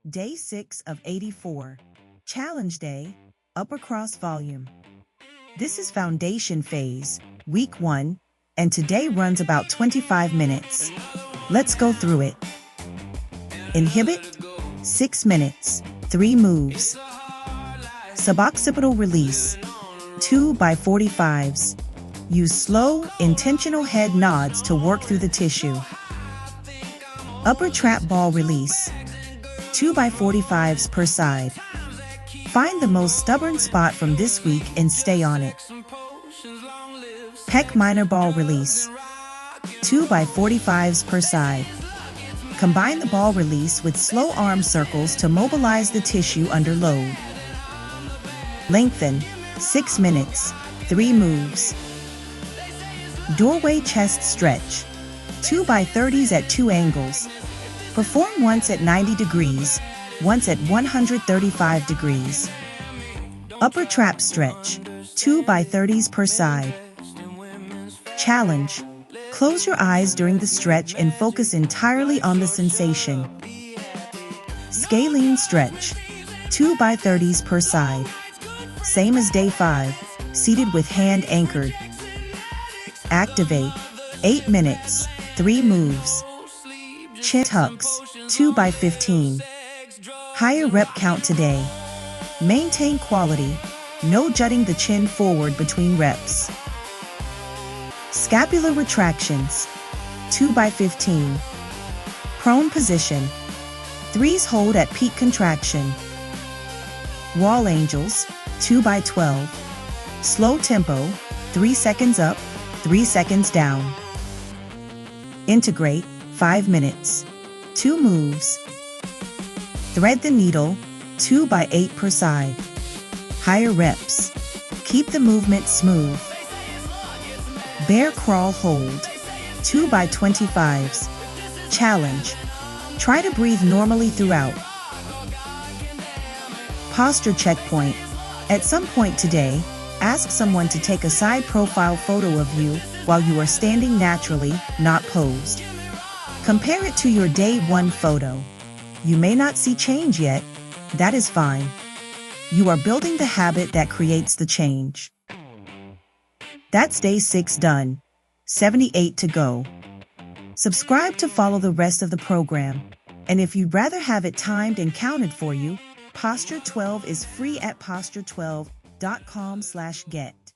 Day 6 of 84. Challenge Day, Upper Cross Volume. This is Foundation Phase, Week 1, and today runs about 25 minutes. Let's go through it. Inhibit, 6 minutes, 3 moves. Suboccipital Release, 2 by 45s. Use slow, intentional head nods to work through the tissue. Upper Trap Ball Release, 2 by 45s per side. Find the most stubborn spot from this week and stay on it. Pec Minor Ball Release, 2 by 45s per side. Combine the ball release with slow arm circles to mobilize the tissue under load. Lengthen, 6 minutes, 3 moves. Doorway Chest Stretch, 2 by 30s at 2 angles. Perform once at 90 degrees, once at 135 degrees. Upper Trap Stretch, 2 by 30s per side. Challenge. Close your eyes during the stretch and focus entirely on the sensation. Scalene Stretch, 2 by 30s per side. Same as Day 5, seated with hand anchored. Activate, 8 minutes, 3 moves. Chin tucks, 2 by 15. Higher rep count today. Maintain quality, no jutting the chin forward between reps. Scapular Retractions, 2 by 15. Prone position. 3s hold at peak contraction. Wall Angels, 2 by 12. Slow tempo, 3 seconds up, 3 seconds down. Integrate, 5 minutes. 2 moves. Thread the needle, 2 by 8 per side. Higher reps. Keep the movement smooth. Bear Crawl Hold, 2 by 25s. Challenge. Try to breathe normally throughout. Posture Checkpoint. At some point today, ask someone to take a side profile photo of you while you are standing naturally, not posed. Compare it to your Day 1 photo. You may not see change yet. That is fine. You are building the habit that creates the change. That's Day 6 done. 78 to go. Subscribe to follow the rest of the program. And if you'd rather have it timed and counted for you, Posture 12 is free at posture12.com/get.